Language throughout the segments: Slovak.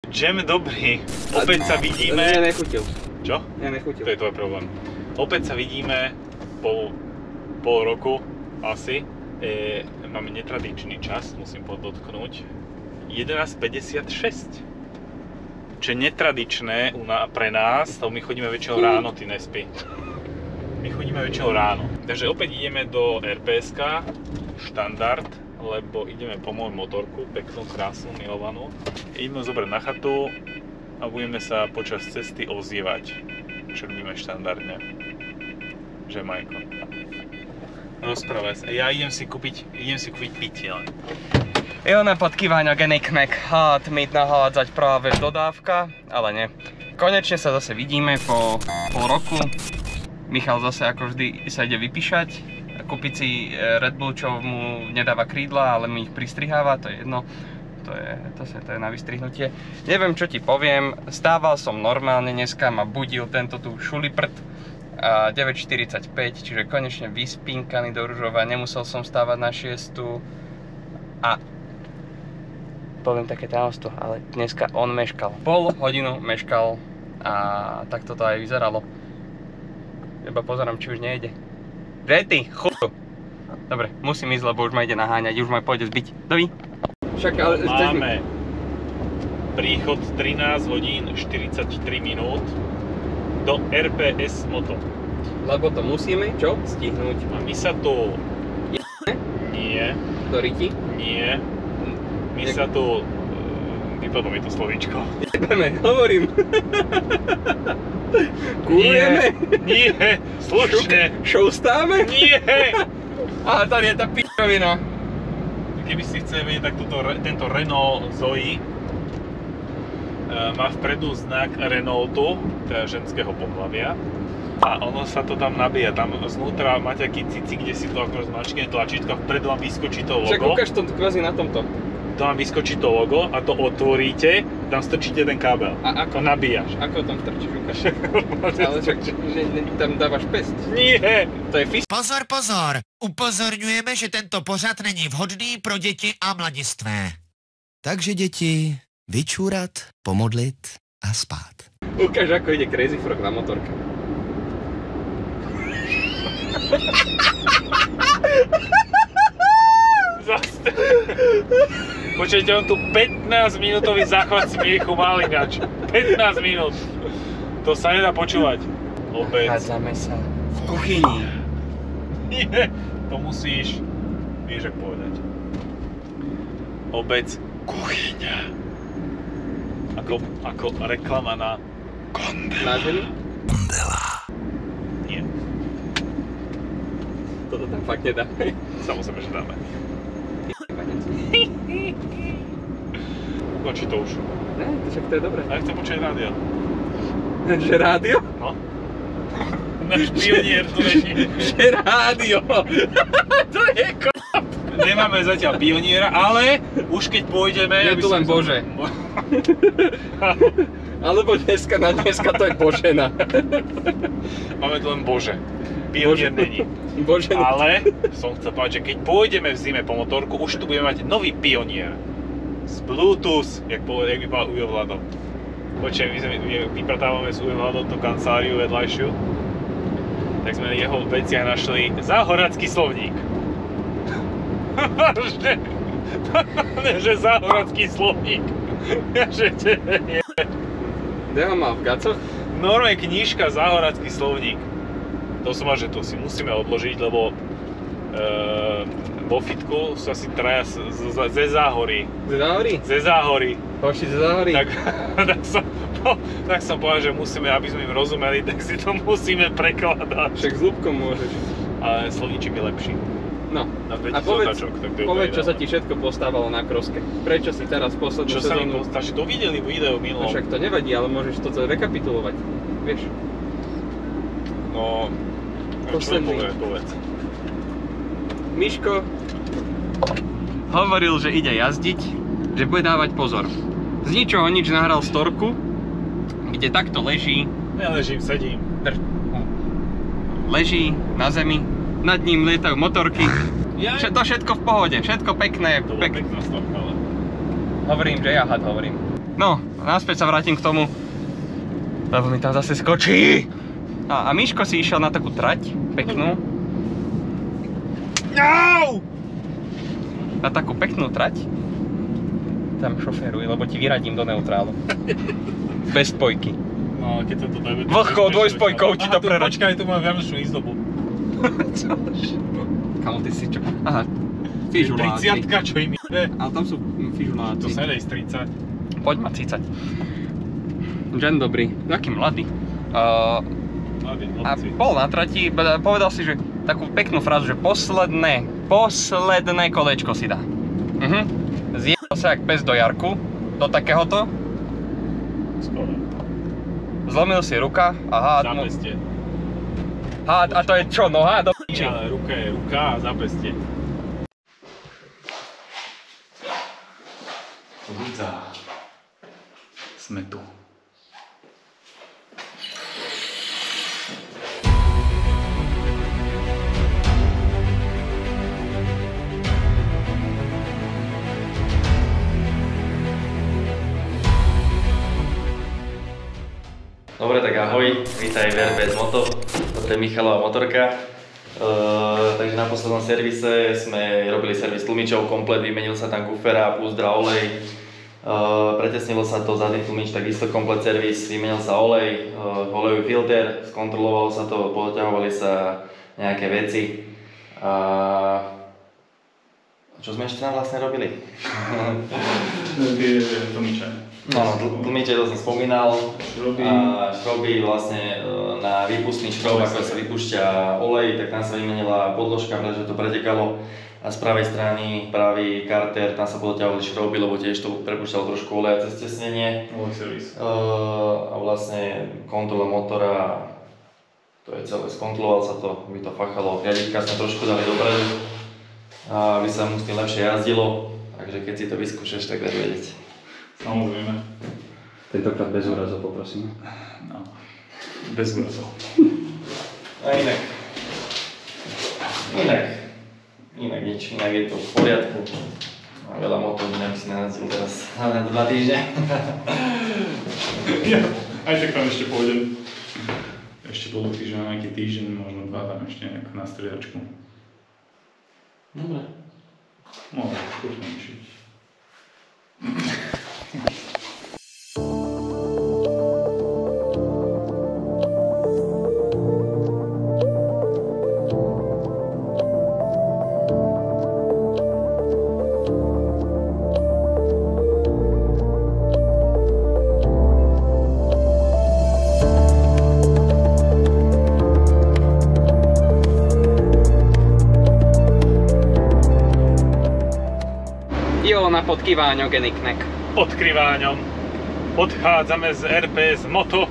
Džem dobrý. Opäť sa vidíme. Ja nechutil. Čo? Ja nechutil. To je tvoj problém. Opäť sa vidíme po pol roku asi. Máme netradičný čas, musím podotknúť. 11:56. Čo je netradičné pre nás, to my chodíme väčšinou ráno, ty nespí. My chodíme väčšinou ráno. Takže opäť ideme do RPSK, štandard, lebo ideme po moju motorku, peknú, krásnu, milovanú. Ideme zobrať na chatu a budeme sa počas cesty ozývať, čo robíme štandardne. Že Majko? Rozprávaj sa. Ja idem si kúpiť pitie. Ilona podkývaňa geniknek hát mít nahádzať práve dodávka, ale nie. Konečne sa zase vidíme po pol roku. Michal zase ako vždy sa ide vypíšať. Kúpiť si Red Bull, čo mu nedáva krídla, ale mi ich pristriháva, to je jedno. To je na vystrihnutie. Neviem, čo ti poviem. Stával som normálne dneska, ma budil tento tu šuliprd. 9:45, čiže konečne vyspínkaný do Ružova. Nemusel som stávať na 6. A poviem také tajomstvo, ale dneska on meškal. Pol hodinu meškal a takto to aj vyzeralo. Iba pozerám, či už nejde. Že ty, chudu. Dobre, musím ísť, lebo už ma ide naháňať, už ma pôjde zbiť. Dovi. Však, ale máme príchod 13 hodín 43 minút do RPS Moto. Lebo to musíme, čo? Stihnúť. A my sa tu... Nie. Do riti? Nie. My sa tu... Vypadlo mi to slovíčko. Jebeme, hovorím. Kurujeme? Nie, slušne. Šoustáme? Nie. Aha, tady je tá pičovina. Keby si chceli vedieť, tak tento Renault Zoe má vpredu znak Renaultu, teda ženského pohlavia. A ono sa to tam nabíja, tam znútra máte taký cicik, kde si to ako zmačkne tlačítko, vpredu vám vyskočí to logo. Však ukáž to kvázi na tomto. To vám vyskočí to logo a to otvoríte, tam strčíte ten kábel. A ako? To nabíjaš. Ako tam strčíš, ukáž? Ale však, že tam dávaš pest. Nie! To je fis... Pozor, pozor! Upozorňujeme, že tento pořad není vhodný pro děti a mladistvé. Takže děti, vyčúrat, pomodlit a spát. Ukáž, ako ide Crazy Frog na motorke. Zase. Počujete, on tu 15-minútový záchvat smiechu mal ináč. 15 minút. To sa nedá počúvať. Obec. Hádzame sa v kuchyni. Nie, to musíš, vieš, ak povedať. Obec, kuchyňa. Ako reklama na Gondela. Na ženu? Gondela. Nie. Toto tam fakt nedá. Samozrejme, že dáme. Ukončí to už. Ne, to však to je dobré. A ja chcem počuť rádio. Že rádio? No. Náš pionier tu leží. Že rádio! To je k***. Nemáme zatiaľ pioniera, ale už keď pôjdeme... Je tu len Bože. Alebo dneska na dneska to je Božena. Máme tu len Bože. Pionier není. Božena. Ale som chcel povedať, že keď pôjdeme v zime po motorku, už tu budeme mať nový pionier. Z Bluetooth, jak by povedal Ujo Vlado. Počkej, my vypratávame s Ujo Vladom tú kanceláriu vedľajšiu. Tak sme v jeho veciach našli záhoracký slovník. Že záhoracký slovník. Že nie. Kde ho mal, v gacoch? Normálne knižka záhoracký slovník. To som mal, že to si musíme odložiť, lebo vo fitku sú asi traja ze Záhory. Ze Záhory? Ze Záhory. Hoši ze Záhory? Tak som povedal, že musíme, aby sme im rozumeli, tak si to musíme prekladať. Však s ľubkom môžeš. Ale slovníček je lepší. No, na a povedz, čo sa ti všetko postávalo na kroske. Prečo si teraz poslednú sezónu... Čo sa mi postávalo? To videli video minulom. Však to nevadí, ale môžeš toto rekapitulovať. Vieš? No... Posledný. Povedz. Miško hovoril, že ide jazdiť, že bude dávať pozor. Z ničoho nič nahral storku, kde takto leží. Neležím, sedím. Leží na zemi, nad ním lietajú motorky. Ja? To všetko v pohode, všetko pekné. To bola pekná storka, ale... Hovorím, že ja had hovorím. No, naspäť sa vrátim k tomu, lebo mi tam zase skočí. A Miško si išiel na takú trať, peknú. Au! Na takú peknú trať. Tam šoféruj, lebo ti vyradím do neutrálu. Bez spojky. No, keď sa to dojme... Vlhkou dvojspojkou ti to preradí. Počkaj, tu mám vianočnú izdobu. Kamo, ty si čo? Aha, fižuláci. 30-ka, čo im ide? Ale tam sú fižuláci. To sa nedej z 30. Poď ma cícať. Žen dobrý, taký mladý. Mladí A chlapci. bol na trati, povedal si, že takú peknú frázu, že posledné kolečko si dá. Zjebal sa jak pes do jarku, do takéhoto. Skoro. Zlomil si ruka a hád mu... Zápestie. Hád, a to je čo, noha? Do piči. Ale ruka je ruka a zápestie. Ľudza. Sme tu. Dobre, tak ahoj, vítaj v RPS Moto, toto je Michalová motorka. Takže na poslednom servise sme robili servis tlmičov, komplet, vymenil sa tam kufera, púzdra, olej. Pretesnilo sa to, zadný tlmič, takisto komplet servis, vymenil sa olej, olejový filter, skontrolovalo sa to, poťahovali sa nejaké veci. Čo sme ešte tam vlastne robili? Tlmiče. No, tlmiče, to som spomínal. Šroby vlastne na výpustný šrob, ako sa vypúšťa olej, tak tam sa vymenila podložka, pretože to pretekalo. A z pravej strany, pravý karter, tam sa podoťahovali šroby, lebo tiež to prepúšťalo trošku oleja cez tesnenie. A vlastne kontrola motora, to je celé, skontroloval sa to, aby to fachalo. Riadička sme trošku dali dopredu, aby sa mu s tým lepšie jazdilo. Takže keď si to vyskúšaš, tak dáš vedieť. Samozrejme. Tentokrát bez úrazov poprosím. No. Bez úrazov. A inak nič, inak je to v poriadku. Mám veľa motor, neviem si najazdil teraz na 2 týždne. Ja, aj tak tam ešte pôjdem. Ešte po 2 týždňa, nejaký týždeň, možno 2 tam ešte nejak na striedačku. Dobre. No, poďme učiť. Na podkyváňo, Geniknek. Pod Kriváňom. Odchádzame z RPS Moto.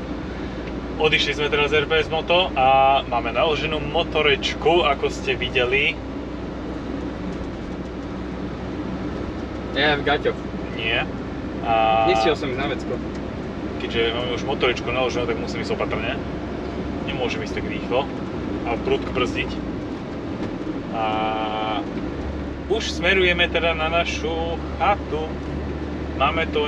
Odišli sme teraz z RPS Moto a máme naloženú motorečku, ako ste videli. Ja v gaťoch. Nie. A Nechciel som ísť na vecko. keďže máme už motorečku naloženú, tak musím ísť opatrne. Nemôžem ísť tak rýchlo a prudko brzdiť. A už smerujeme teda na našu chatu. Máme to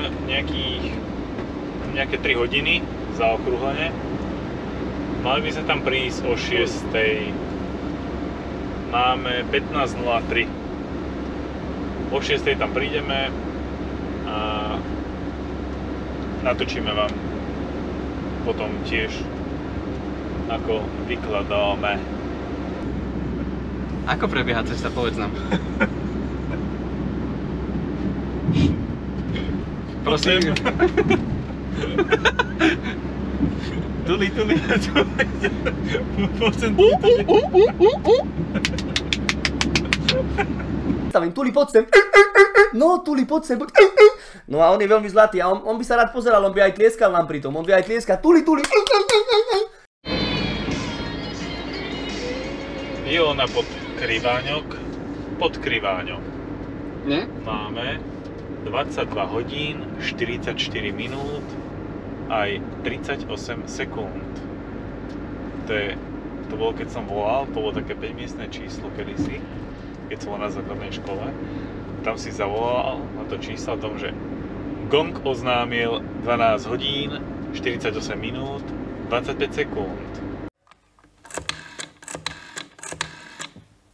nejaké 3 hodiny zaokrúhlene. Mali by sme tam prísť o 6:00. Máme 15:03. O 6:00 tam prídeme a natočíme vám potom tiež, ako vykladáme. Ako prebieha cesta, povedz nám. Prosím. Tuli. Stavím, Tuli, poď sem. No, Tuli, poď sem. No a on je veľmi zlatý a on by sa rád pozeral, on by aj tlieskal nám pri tom. On by aj tlieskal. Tuli. Ilona pod Kriváňok. Nie? Máme 22 hodín, 44 minút aj 38 sekúnd. To bolo, keď som volal, to bolo také 5-miestne číslo kedysi, keď som bol na základnej škole. Tam si zavolal na to číslo o tom, že Gong oznámil 12 hodín, 48 minút, 25 sekúnd.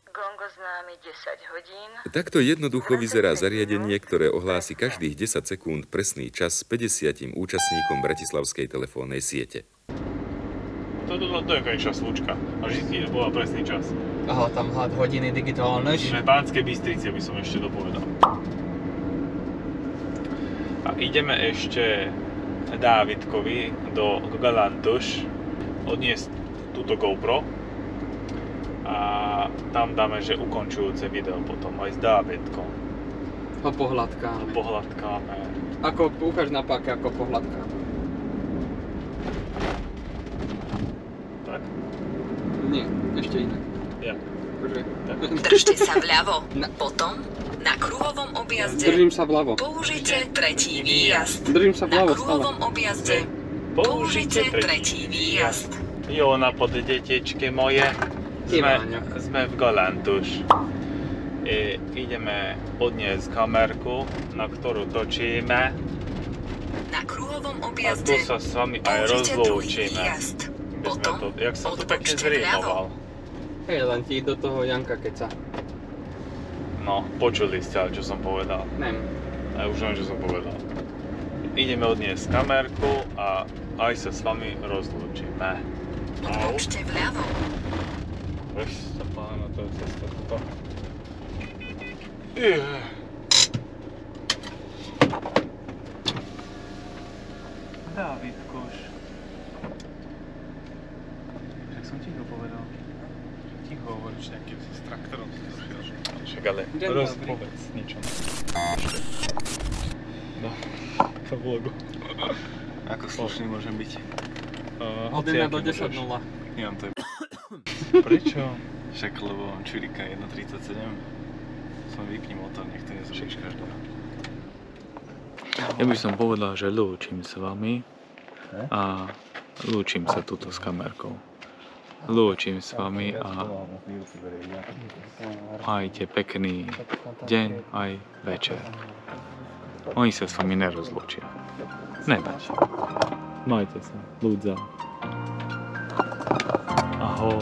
Gong oznámi 10 hodín. Takto jednoducho vyzerá zariadenie, ktoré ohlási každých 10 sekúnd presný čas 50 účastníkom bratislavskej telefónnej siete. To je konečná slučka. A vždy bola presný čas. Aha, tam hodiny digitálne. Sme v Banskej Bystrici, aby som ešte dopovedal. A ideme ešte Dávidkovi do Galantuš odniesť túto GoPro. A tam dáme, že ukončujúce video potom aj s Dávidkom. Ho pohľadkáme. Pohľadkáme. Ako ukáž na páke, ako pohľadkáme. Tak? Nie, ešte inak. Ja. Držte sa vľavo. Potom na kruhovom objazde Držím sa vľavo. použite tretí výjazd. Držím sa Na vľavo stále. kruhovom objazde použite tretí výjazd. Jona, pod detečke moje. Sme v Galantuš. Ideme odniesť kamerku, na ktorú točíme. Na kruhovom A tu objazde sa s vami aj použite druhý rozlúčime. výjazd. My sme to, jak som to pekne odbočte zrýmoval. Hej, len ti do toho Janka keca. No, počuli ste, ale čo som povedal. Nem. A už viem, čo som povedal. Ideme odniesť kamerku a aj sa s vami rozlúčime. Odbočte vľavo. Veš sa pána, to je cesta tuto. Dávidkuš. Jak som ticho povedal. Ticho hovoríš, nejaký s traktorom si došiel. Však ale rozpovedz niečo. No, to vlogu. Ako slušný môžem byť? Od 1 do 10.0. Nemám to. Prečo? Však lebo čurika 1.37. Som vypni motor, nech to nezrobíš každá. Ja by som povedal, že lúčim s vami a lúčim sa tuto s kamerkou. Lúčim s vami a majte pekný deň aj večer. Oni sa s vami nerozlúčia. Nebať. Majte sa. Ľudza. Ahoj.